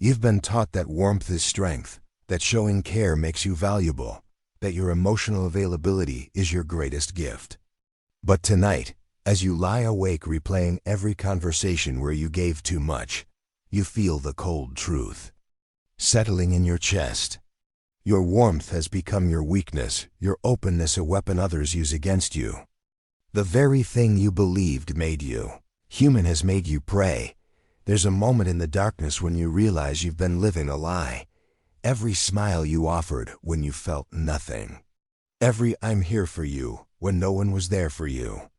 You've been taught that warmth is strength, that showing care makes you valuable, that your emotional availability is your greatest gift. But tonight, as you lie awake replaying every conversation where you gave too much, you feel the cold truth settling in your chest. Your warmth has become your weakness, your openness a weapon others use against you. The very thing you believed made you human has made you prey. There's a moment in the darkness when you realize you've been living a lie. Every smile you offered when you felt nothing. Every "I'm here for you" when no one was there for you.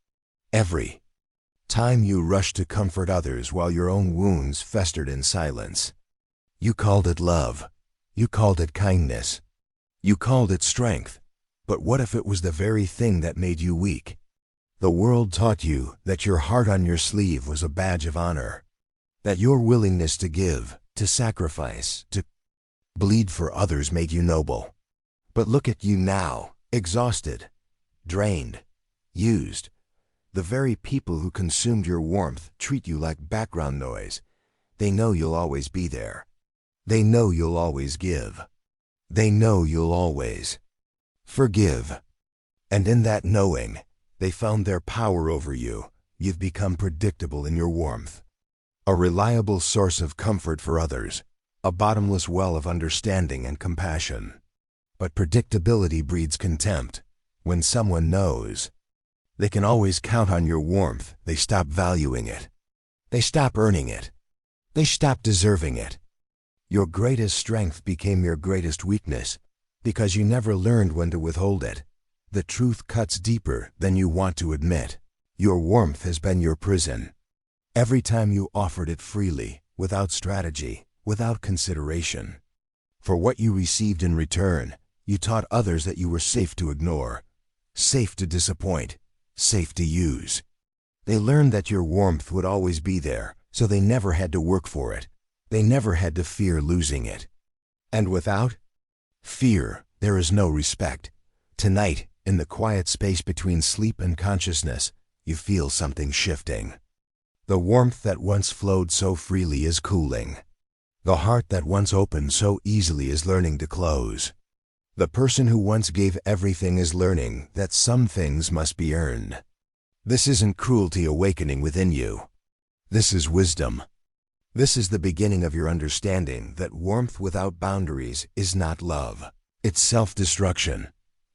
Every time you rushed to comfort others while your own wounds festered in silence. You called it love. You called it kindness. You called it strength. But what if it was the very thing that made you weak? The world taught you that your heart on your sleeve was a badge of honor, that your willingness to give, to sacrifice, to bleed for others made you noble. But look at you now, exhausted, drained, used. The very people who consumed your warmth treat you like background noise. They know you'll always be there. They know you'll always give. They know you'll always forgive. And in that knowing, they found their power over you. You've become predictable in your warmth. A reliable source of comfort for others. A bottomless well of understanding and compassion. But predictability breeds contempt. When someone knows they can always count on your warmth, they stop valuing it. They stop earning it. They stop deserving it. Your greatest strength became your greatest weakness because you never learned when to withhold it. The truth cuts deeper than you want to admit. Your warmth has been your prison. Every time you offered it freely, without strategy, without consideration. For what you received in return, you taught others that you were safe to ignore, safe to disappoint, safe to use. They learned that your warmth would always be there, so they never had to work for it. They never had to fear losing it. And without fear, there is no respect. Tonight, in the quiet space between sleep and consciousness, you feel something shifting. The warmth that once flowed so freely is cooling. The heart that once opened so easily is learning to close. The person who once gave everything is learning that some things must be earned. This isn't cruelty awakening within you. This is wisdom. This is the beginning of your understanding that warmth without boundaries is not love. It's self-destruction.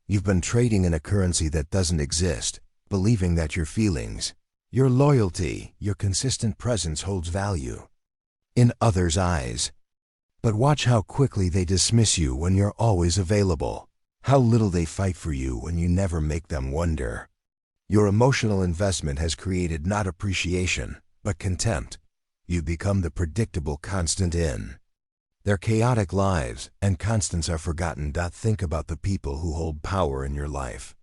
You've been trading in a currency that doesn't exist, believing that your feelings, your loyalty, your consistent presence holds value in others' eyes. But watch how quickly they dismiss you when you're always available. How little they fight for you when you never make them wonder. Your emotional investment has created not appreciation, but contempt. You become the predictable constant in their chaotic lives, and constants are forgotten. Think about the people who hold power in your life.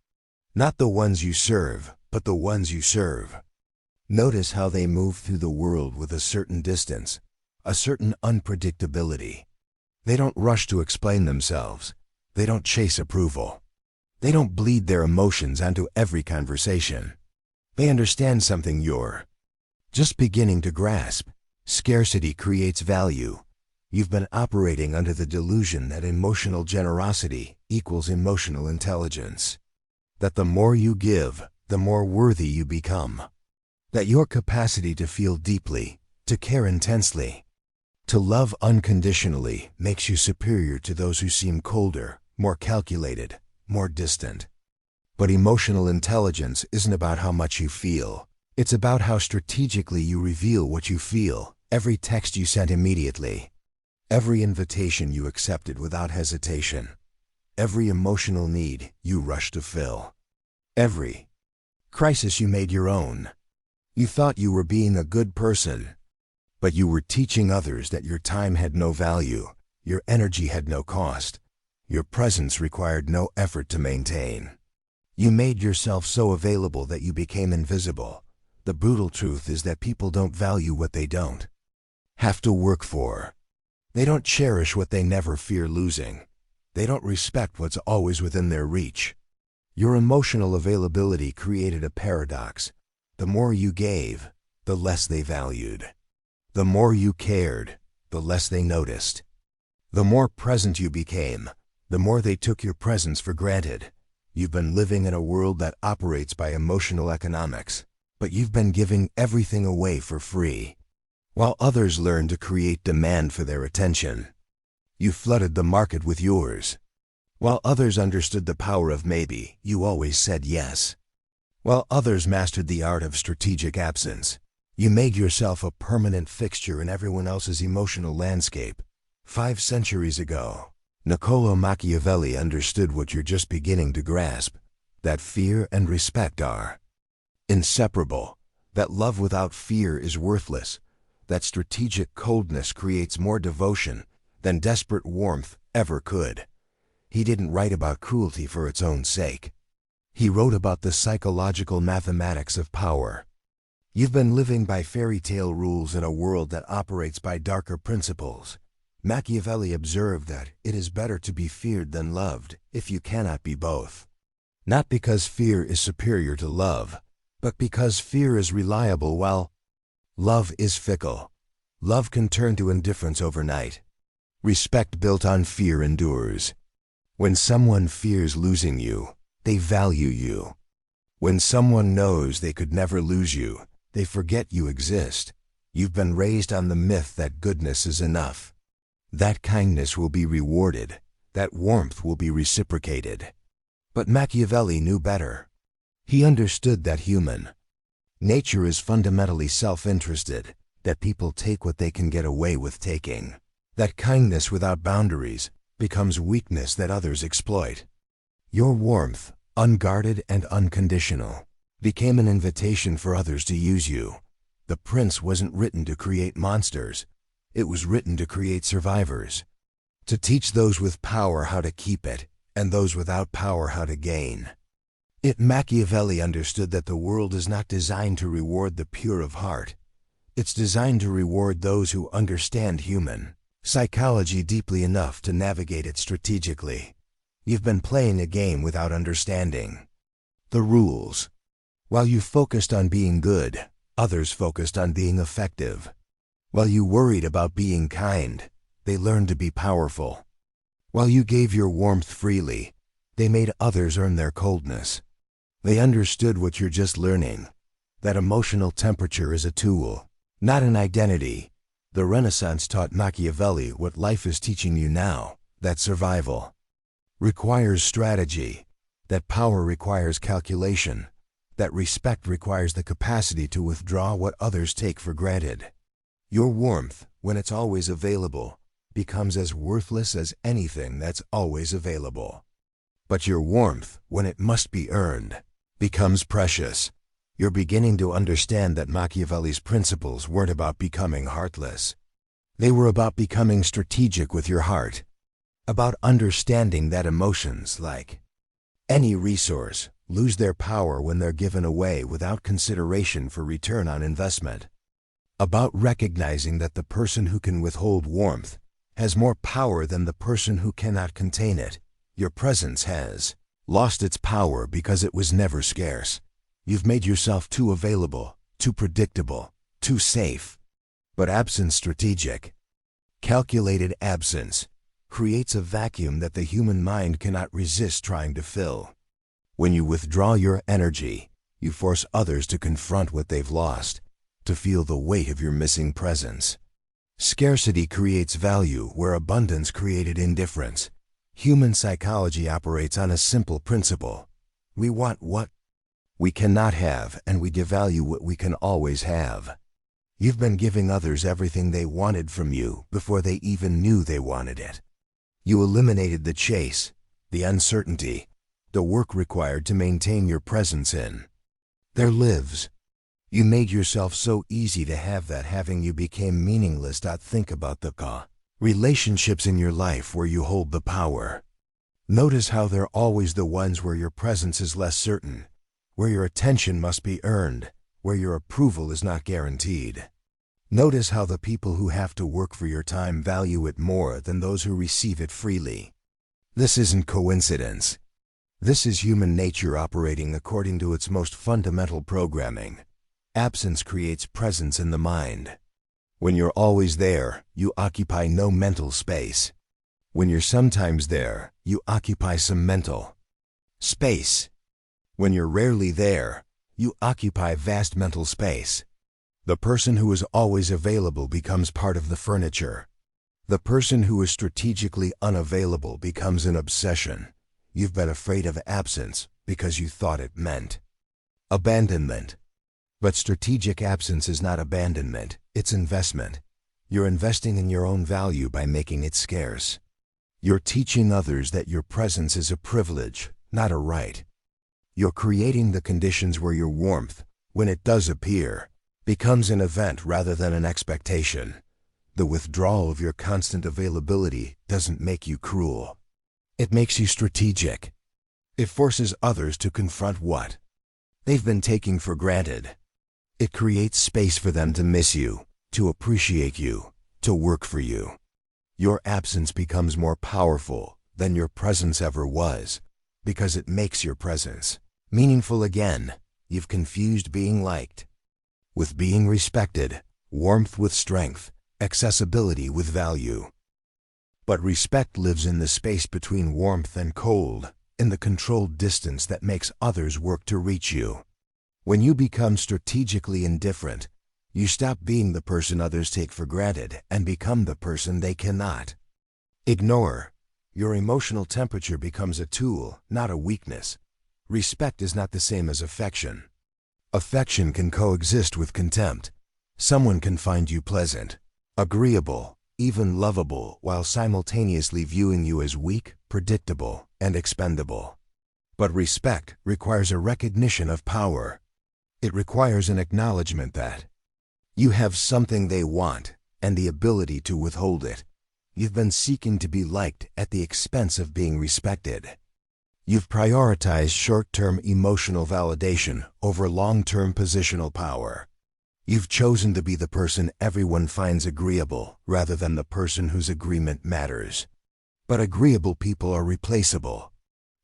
Not the ones you serve, but the ones you serve. Notice how they move through the world with a certain distance, a certain unpredictability. They don't rush to explain themselves. They don't chase approval. They don't bleed their emotions onto every conversation. They understand something you're just beginning to grasp. Scarcity creates value. You've been operating under the delusion that emotional generosity equals emotional intelligence. That the more you give, the more worthy you become. That your capacity to feel deeply, to care intensely, to love unconditionally makes you superior to those who seem colder, more calculated, more distant. But emotional intelligence isn't about how much you feel. It's about how strategically you reveal what you feel. Every text you sent immediately. Every invitation you accepted without hesitation. Every emotional need you rushed to fill. Every crisis you made your own. You thought you were being a good person, but you were teaching others that your time had no value, your energy had no cost, your presence required no effort to maintain. You made yourself so available that you became invisible. The brutal truth is that people don't value what they don't have to work for. They don't cherish what they never fear losing. They don't respect what's always within their reach. Your emotional availability created a paradox. The more you gave, the less they valued. The more you cared, the less they noticed. The more present you became, the more they took your presence for granted. You've been living in a world that operates by emotional economics, but you've been giving everything away for free. While others learn to create demand for their attention, you flooded the market with yours. While others understood the power of maybe, you always said yes. While others mastered the art of strategic absence, you made yourself a permanent fixture in everyone else's emotional landscape. 5 centuries ago, Niccolo Machiavelli understood what you're just beginning to grasp, that fear and respect are inseparable, that love without fear is worthless, that strategic coldness creates more devotion than desperate warmth ever could. He didn't write about cruelty for its own sake. He wrote about the psychological mathematics of power. You've been living by fairy tale rules in a world that operates by darker principles. Machiavelli observed that it is better to be feared than loved if you cannot be both. Not because fear is superior to love, but because fear is reliable while love is fickle. Love can turn to indifference overnight. Respect built on fear endures. When someone fears losing you, they value you. When someone knows they could never lose you, they forget you exist. You've been raised on the myth that goodness is enough. That kindness will be rewarded, that warmth will be reciprocated. But Machiavelli knew better. He understood that human nature is fundamentally self-interested, that people take what they can get away with taking, that kindness without boundaries becomes weakness that others exploit. Your warmth, unguarded and unconditional, became an invitation for others to use you. The Prince wasn't written to create monsters. It was written to create survivors, to teach those with power how to keep it, and those without power how to gain it. Machiavelli understood that the world is not designed to reward the pure of heart. It's designed to reward those who understand human psychology deeply enough to navigate it strategically. You've been playing a game without understanding the rules. While you focused on being good, others focused on being effective. While you worried about being kind, they learned to be powerful. While you gave your warmth freely, they made others earn their coldness. They understood what you're just learning, that emotional temperature is a tool, not an identity. The Renaissance taught Machiavelli what life is teaching you now, that survival requires strategy, that power requires calculation, that respect requires the capacity to withdraw what others take for granted. Your warmth, when it's always available, becomes as worthless as anything that's always available. But your warmth, when it must be earned, becomes precious. You're beginning to understand that Machiavelli's principles weren't about becoming heartless. They were about becoming strategic with your heart, about understanding that emotions, like any resource, lose their power when they're given away without consideration for return on investment. About recognizing that the person who can withhold warmth has more power than the person who cannot contain it. Your presence has lost its power because it was never scarce. You've made yourself too available, too predictable, too safe. But absence strategic, calculated absence, creates a vacuum that the human mind cannot resist trying to fill. When you withdraw your energy, you force others to confront what they've lost, to feel the weight of your missing presence. Scarcity creates value where abundance created indifference. Human psychology operates on a simple principle. We want what we cannot have, and we devalue what we can always have. You've been giving others everything they wanted from you before they even knew they wanted it. You eliminated the chase, the uncertainty, the work required to maintain your presence in their lives. You made yourself so easy to have that having you became meaningless. Think about the relationships in your life where you hold the power. Notice how they're always the ones where your presence is less certain, where your attention must be earned, where your approval is not guaranteed. Notice how the people who have to work for your time value it more than those who receive it freely. This isn't coincidence. This is human nature operating according to its most fundamental programming. Absence creates presence in the mind. When you're always there, you occupy no mental space. When you're sometimes there, you occupy some mental space. When you're rarely there, you occupy vast mental space. The person who is always available becomes part of the furniture. The person who is strategically unavailable becomes an obsession. You've been afraid of absence because you thought it meant abandonment. But strategic absence is not abandonment, it's investment. You're investing in your own value by making it scarce. You're teaching others that your presence is a privilege, not a right. You're creating the conditions where your warmth, when it does appear, becomes an event rather than an expectation. The withdrawal of your constant availability doesn't make you cruel. It makes you strategic. It forces others to confront what they've been taking for granted. It creates space for them to miss you, to appreciate you, to work for you. Your absence becomes more powerful than your presence ever was, because it makes your presence meaningful again. You've confused being liked with being respected, warmth with strength, accessibility with value. But respect lives in the space between warmth and cold, in the controlled distance that makes others work to reach you. When you become strategically indifferent, you stop being the person others take for granted and become the person they cannot ignore. Your emotional temperature becomes a tool, not a weakness. Respect is not the same as affection. Affection can coexist with contempt. Someone can find you pleasant, agreeable, even lovable, while simultaneously viewing you as weak, predictable, and expendable. But respect requires a recognition of power. It requires an acknowledgement that you have something they want and the ability to withhold it. You've been seeking to be liked at the expense of being respected. You've prioritized short-term emotional validation over long-term positional power. You've chosen to be the person everyone finds agreeable rather than the person whose agreement matters. But agreeable people are replaceable.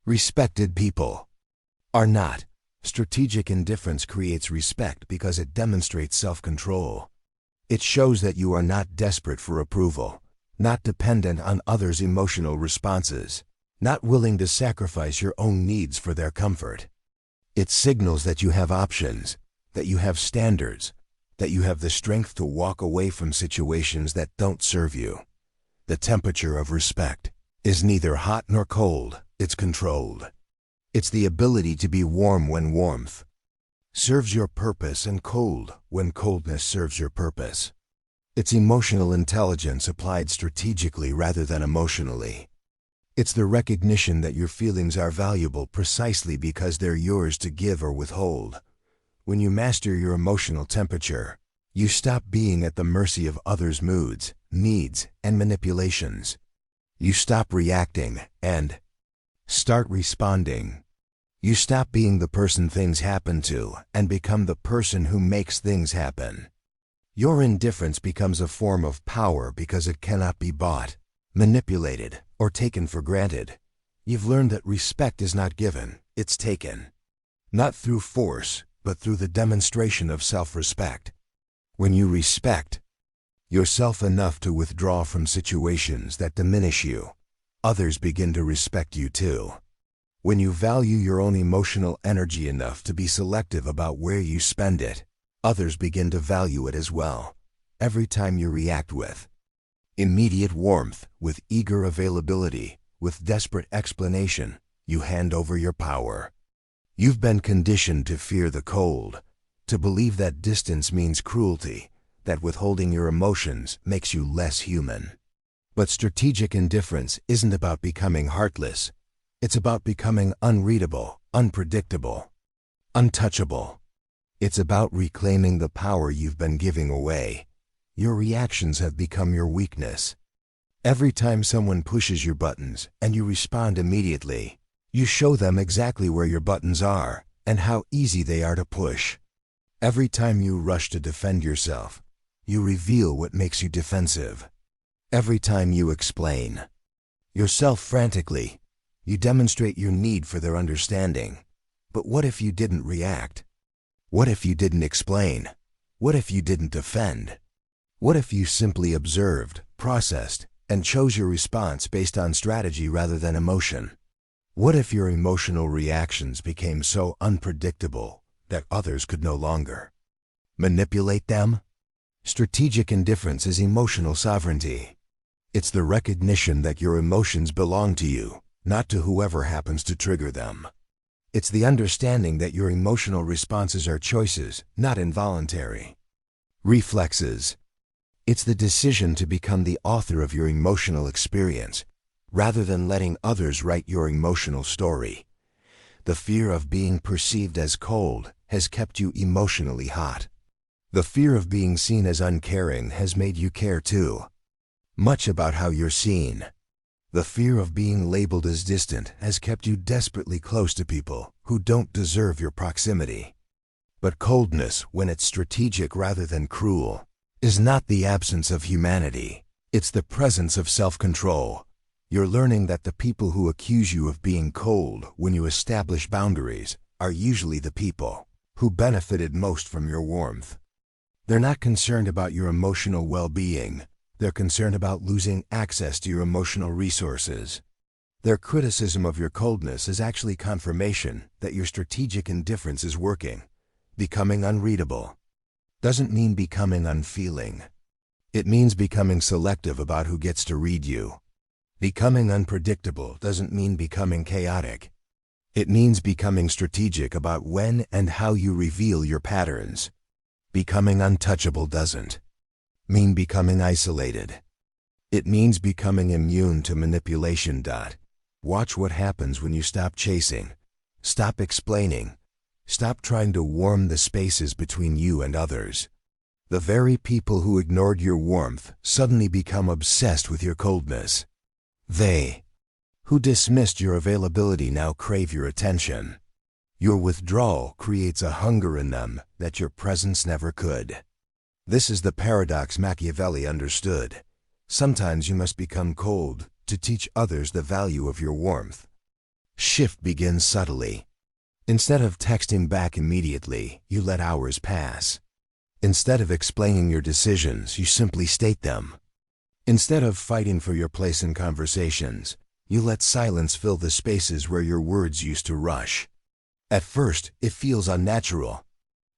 Respected people are not. Strategic indifference creates respect because it demonstrates self-control. It shows that you are not desperate for approval, not dependent on others' emotional responses, not willing to sacrifice your own needs for their comfort. It signals that you have options, that you have standards, that you have the strength to walk away from situations that don't serve you. The temperature of respect is neither hot nor cold, it's controlled. It's the ability to be warm when warmth serves your purpose and cold when coldness serves your purpose. It's emotional intelligence applied strategically rather than emotionally. It's the recognition that your feelings are valuable precisely because they're yours to give or withhold. When you master your emotional temperature, you stop being at the mercy of others' moods, needs, and manipulations. You stop reacting and start responding. You stop being the person things happen to and become the person who makes things happen. Your indifference becomes a form of power because it cannot be bought, manipulated, or taken for granted. You've learned that respect is not given, it's taken. Not through force, but through the demonstration of self-respect. When you respect yourself enough to withdraw from situations that diminish you, others begin to respect you too. When you value your own emotional energy enough to be selective about where you spend it, others begin to value it as well. Every time you react with immediate warmth, with eager availability, with desperate explanation, you hand over your power. You've been conditioned to fear the cold, to believe that distance means cruelty, that withholding your emotions makes you less human. But strategic indifference isn't about becoming heartless. It's about becoming unreadable, unpredictable, untouchable. It's about reclaiming the power you've been giving away. Your reactions have become your weakness. Every time someone pushes your buttons and you respond immediately, you show them exactly where your buttons are and how easy they are to push. Every time you rush to defend yourself, you reveal what makes you defensive. Every time you explain yourself frantically, you demonstrate your need for their understanding. But what if you didn't react? What if you didn't explain? What if you didn't defend? What if you simply observed, processed, and chose your response based on strategy rather than emotion? What if your emotional reactions became so unpredictable that others could no longer manipulate them? Strategic indifference is emotional sovereignty. It's the recognition that your emotions belong to you, not to whoever happens to trigger them. It's the understanding that your emotional responses are choices, not involuntary reflexes. It's the decision to become the author of your emotional experience, rather than letting others write your emotional story. The fear of being perceived as cold has kept you emotionally hot. The fear of being seen as uncaring has made you care too much about how you're seen. The fear of being labeled as distant has kept you desperately close to people who don't deserve your proximity. But coldness, when it's strategic rather than cruel, is not the absence of humanity. It's the presence of self-control. You're learning that the people who accuse you of being cold when you establish boundaries are usually the people who benefited most from your warmth. They're not concerned about your emotional well-being. They're concerned about losing access to your emotional resources. Their criticism of your coldness is actually confirmation that your strategic indifference is working. Becoming unreadable doesn't mean becoming unfeeling. It means becoming selective about who gets to read you. Becoming unpredictable doesn't mean becoming chaotic. It means becoming strategic about when and how you reveal your patterns. Becoming untouchable doesn't mean becoming isolated. It means becoming immune to manipulation. Watch what happens when you stop chasing, stop explaining, stop trying to warm the spaces between you and others. The very people who ignored your warmth suddenly become obsessed with your coldness. They who dismissed your availability now crave your attention. Your withdrawal creates a hunger in them that your presence never could. This is the paradox Machiavelli understood. Sometimes you must become cold to teach others the value of your warmth. Shift begins subtly. Instead of texting back immediately, you let hours pass. Instead of explaining your decisions, you simply state them. Instead of fighting for your place in conversations, you let silence fill the spaces where your words used to rush. At first, it feels unnatural.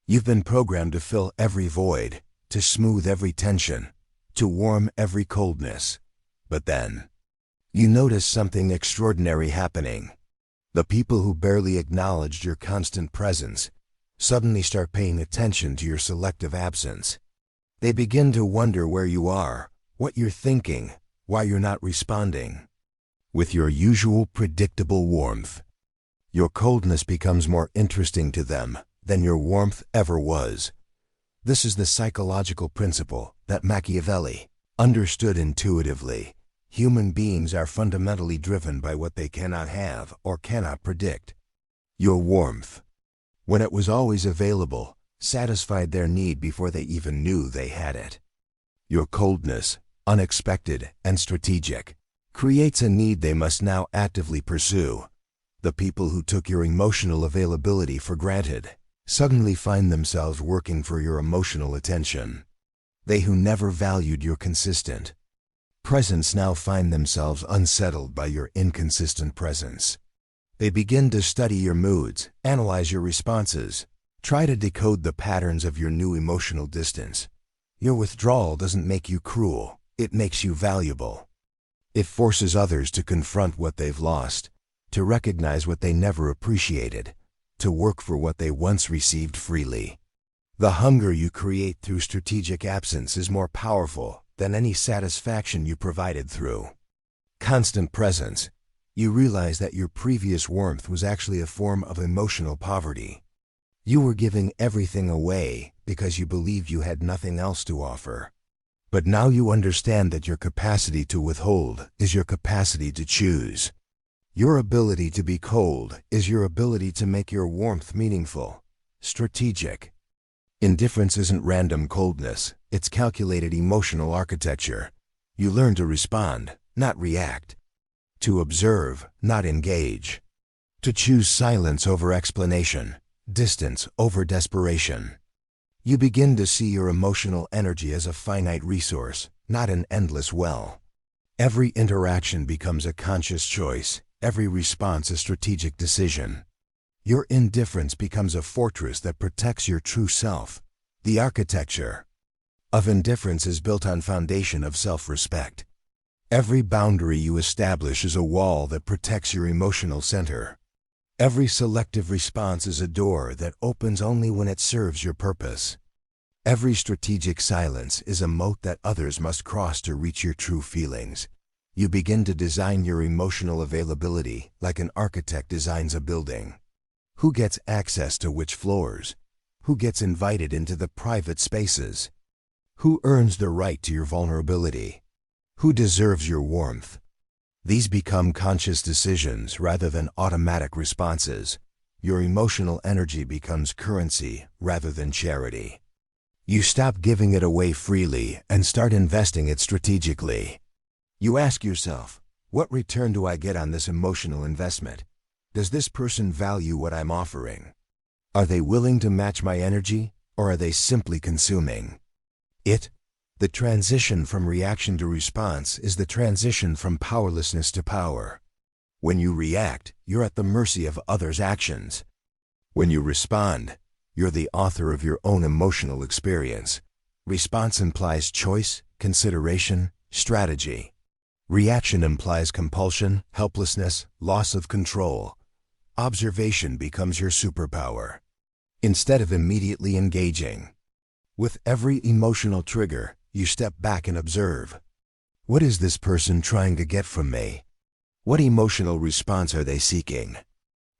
You've been programmed to fill every void, to smooth every tension, to warm every coldness. But then, you notice something extraordinary happening. The people who barely acknowledged your constant presence suddenly start paying attention to your selective absence. They begin to wonder where you are, what you're thinking, why you're not responding. With your usual predictable warmth, your coldness becomes more interesting to them than your warmth ever was. This is the psychological principle that Machiavelli understood intuitively. Human beings are fundamentally driven by what they cannot have or cannot predict. Your warmth, when it was always available, satisfied their need before they even knew they had it. Your coldness, unexpected and strategic, creates a need they must now actively pursue. The people who took your emotional availability for granted suddenly find themselves working for your emotional attention. They who never valued your consistent presence now find themselves unsettled by your inconsistent presence. They begin to study your moods, analyze your responses, try to decode the patterns of your new emotional distance. Your withdrawal doesn't make you cruel, it makes you valuable. It forces others to confront what they've lost, to recognize what they never appreciated, to work for what they once received freely. The hunger you create through strategic absence is more powerful than any satisfaction you provided through constant presence. You realize that your previous warmth was actually a form of emotional poverty. You were giving everything away because you believed you had nothing else to offer. But now you understand that your capacity to withhold is your capacity to choose. Your ability to be cold is your ability to make your warmth meaningful, strategic. Indifference isn't random coldness, it's calculated emotional architecture. You learn to respond, not react. To observe, not engage. To choose silence over explanation, distance over desperation. You begin to see your emotional energy as a finite resource, not an endless well. Every interaction becomes a conscious choice, every response a strategic decision. Your indifference becomes a fortress that protects your true self. The architecture of indifference is built on foundation of self-respect. Every boundary you establish is a wall that protects your emotional center. Every selective response is a door that opens only when it serves your purpose. Every strategic silence is a moat that others must cross to reach your true feelings. You begin to design your emotional availability like an architect designs a building. Who gets access to which floors? Who gets invited into the private spaces? Who earns the right to your vulnerability? Who deserves your warmth? These become conscious decisions rather than automatic responses. Your emotional energy becomes currency rather than charity. You stop giving it away freely and start investing it strategically. You ask yourself, what return do I get on this emotional investment? Does this person value what I'm offering? Are they willing to match my energy, or are they simply consuming it? The transition from reaction to response is the transition from powerlessness to power. When you react, you're at the mercy of others' actions. When you respond, you're the author of your own emotional experience. Response implies choice, consideration, strategy. Reaction implies compulsion, helplessness, loss of control. Observation becomes your superpower. Instead of immediately engaging with every emotional trigger, you step back and observe. What is this person trying to get from me? What emotional response are they seeking?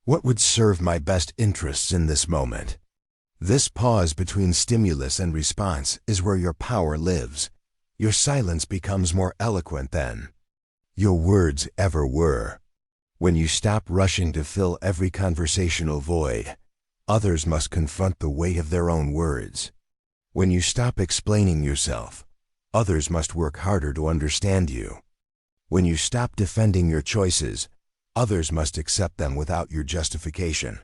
What would serve my best interests in this moment? This pause between stimulus and response is where your power lives. Your silence becomes more eloquent than your words ever were. When you stop rushing to fill every conversational void, others must confront the weight of their own words. When you stop explaining yourself, others must work harder to understand you. When you stop defending your choices, others must accept them without your justification.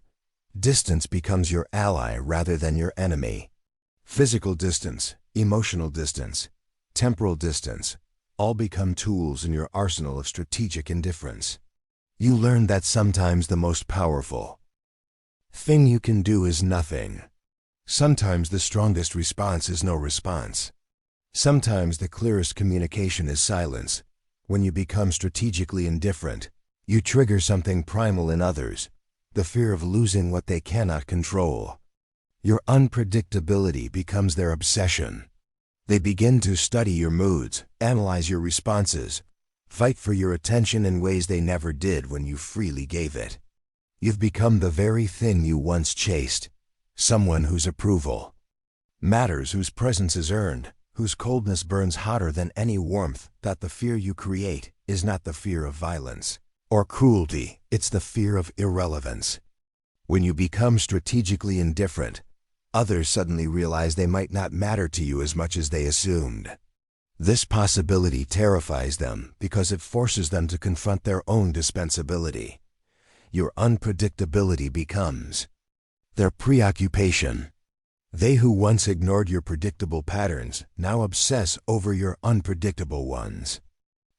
Distance becomes your ally rather than your enemy. Physical distance, emotional distance, temporal distance, all become tools in your arsenal of strategic indifference. You learn that sometimes the most powerful thing you can do is nothing. Sometimes the strongest response is no response. Sometimes the clearest communication is silence. When you become strategically indifferent, you trigger something primal in others, the fear of losing what they cannot control. Your unpredictability becomes their obsession. They begin to study your moods, analyze your responses, fight for your attention in ways they never did when you freely gave it. You've become the very thing you once chased, someone whose approval matters, whose presence is earned, whose coldness burns hotter than any warmth. That the fear you create is not the fear of violence or cruelty, it's the fear of irrelevance. When you become strategically indifferent, others suddenly realize they might not matter to you as much as they assumed. This possibility terrifies them because it forces them to confront their own dispensability. Your unpredictability becomes their preoccupation. They who once ignored your predictable patterns now obsess over your unpredictable ones.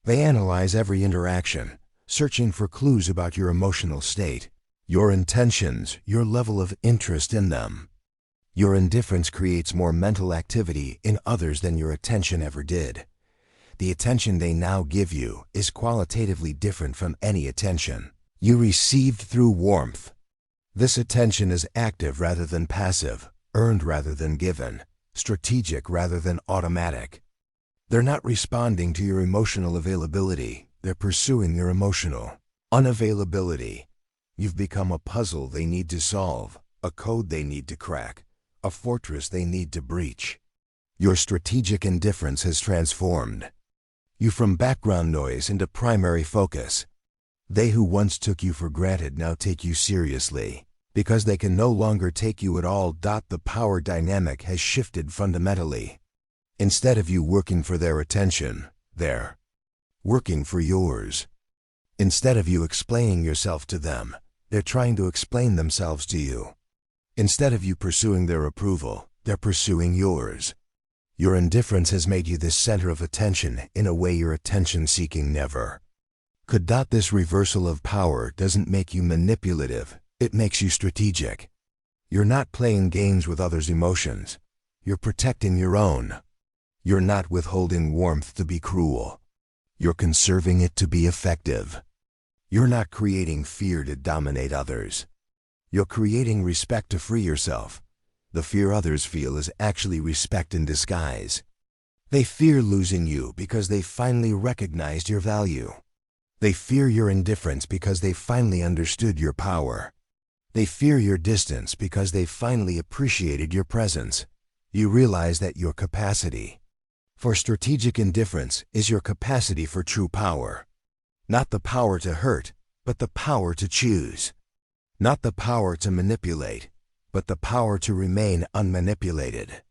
They analyze every interaction, searching for clues about your emotional state, your intentions, your level of interest in them. Your indifference creates more mental activity in others than your attention ever did. The attention they now give you is qualitatively different from any attention you received through warmth. This attention is active rather than passive, earned rather than given, strategic rather than automatic. They're not responding to your emotional availability, they're pursuing your emotional unavailability. You've become a puzzle they need to solve, a code they need to crack, a fortress they need to breach. Your strategic indifference has transformed you from background noise into primary focus. They who once took you for granted now take you seriously. Because they can no longer take you at all. The power dynamic has shifted fundamentally. Instead of you working for their attention, they're working for yours. Instead of you explaining yourself to them, they're trying to explain themselves to you. Instead of you pursuing their approval, they're pursuing yours. Your indifference has made you the center of attention in a way your attention-seeking never could. This reversal of power doesn't make you manipulative, it makes you strategic. You're not playing games with others' emotions. You're protecting your own. You're not withholding warmth to be cruel. You're conserving it to be effective. You're not creating fear to dominate others. You're creating respect to free yourself. The fear others feel is actually respect in disguise. They fear losing you because they finally recognized your value. They fear your indifference because they finally understood your power. They fear your distance because they finally appreciated your presence. You realize that your capacity for strategic indifference is your capacity for true power. Not the power to hurt, but the power to choose. Not the power to manipulate, but the power to remain unmanipulated.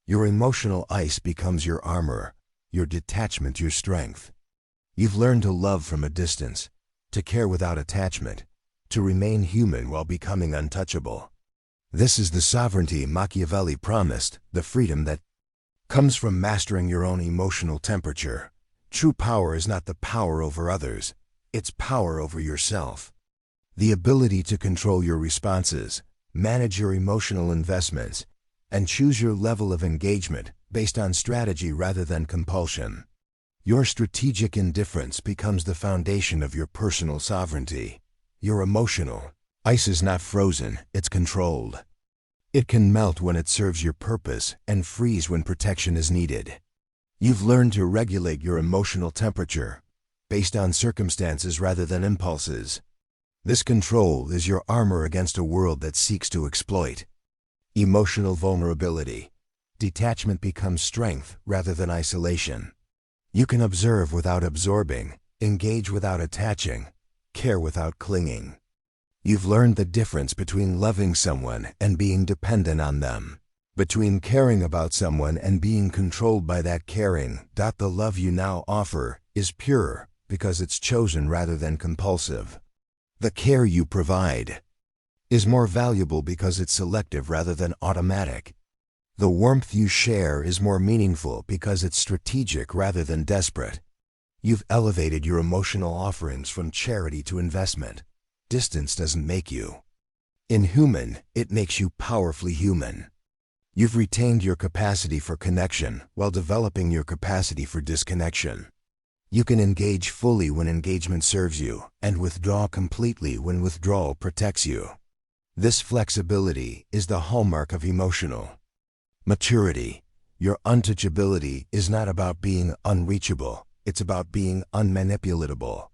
Your emotional ice becomes your armor, your detachment your strength. You've learned to love from a distance, to care without attachment, to remain human while becoming untouchable. This is the sovereignty Machiavelli promised, the freedom that comes from mastering your own emotional temperature. True power is not the power over others, it's power over yourself. The ability to control your responses, manage your emotional investments, and choose your level of engagement based on strategy rather than compulsion. Your strategic indifference becomes the foundation of your personal sovereignty. Your emotional ice is not frozen, it's controlled. It can melt when it serves your purpose and freeze when protection is needed. You've learned to regulate your emotional temperature based on circumstances rather than impulses. This control is your armor against a world that seeks to exploit. Emotional vulnerability. Detachment becomes strength rather than isolation. You can observe without absorbing, engage without attaching, care without clinging. You've learned the difference between loving someone and being dependent on them, between caring about someone and being controlled by that caring. The love you now offer is pure because it's chosen rather than compulsive. The care you provide is more valuable because it's selective rather than automatic. The warmth you share is more meaningful because it's strategic rather than desperate. You've elevated your emotional offerings from charity to investment. Distance doesn't make you inhuman, it makes you powerfully human. You've retained your capacity for connection while developing your capacity for disconnection. You can engage fully when engagement serves you, and withdraw completely when withdrawal protects you. This flexibility is the hallmark of emotional maturity. Your untouchability is not about being unreachable, it's about being unmanipulatable.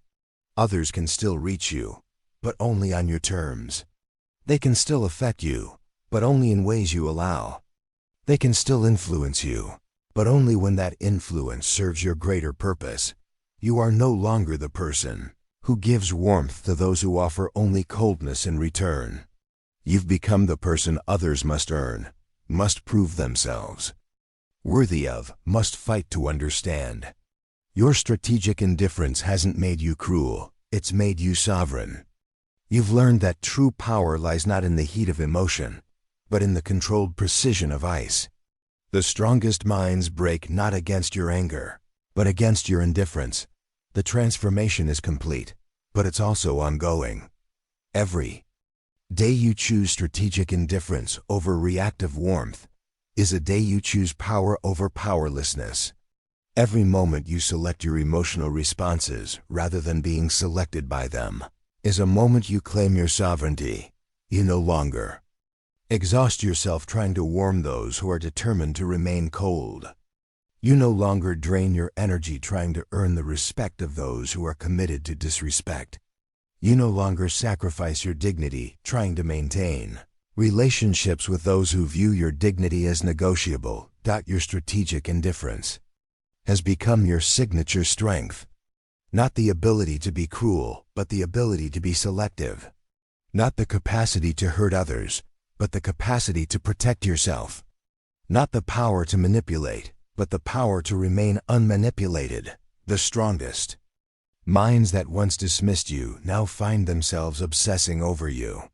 Others can still reach you, but only on your terms. They can still affect you, but only in ways you allow. They can still influence you, but only when that influence serves your greater purpose. You are no longer the person who gives warmth to those who offer only coldness in return. You've become the person others must earn, must prove themselves worthy of, must fight to understand. Your strategic indifference hasn't made you cruel, it's made you sovereign. You've learned that true power lies not in the heat of emotion, but in the controlled precision of ice. The strongest minds break not against your anger, but against your indifference. The transformation is complete, but it's also ongoing. Every day you choose strategic indifference over reactive warmth is a day you choose power over powerlessness. Every moment you select your emotional responses rather than being selected by them is a moment you claim your sovereignty. You no longer exhaust yourself trying to warm those who are determined to remain cold. You no longer drain your energy trying to earn the respect of those who are committed to disrespect. You no longer sacrifice your dignity trying to maintain relationships with those who view your dignity as negotiable. Your strategic indifference has become your signature strength. Not the ability to be cruel, but the ability to be selective. Not the capacity to hurt others, but the capacity to protect yourself. Not the power to manipulate, but the power to remain unmanipulated. The strongest minds that once dismissed you now find themselves obsessing over you.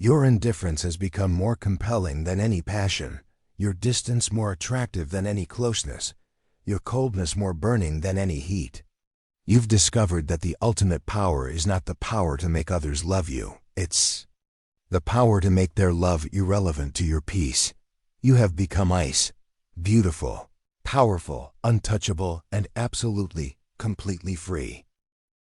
Your indifference has become more compelling than any passion. your distance more attractive than any closeness, your coldness more burning than any heat. You've discovered that the ultimate power is not the power to make others love you, it's the power to make their love irrelevant to your peace. You have become ice, beautiful, powerful, untouchable, and absolutely, completely free.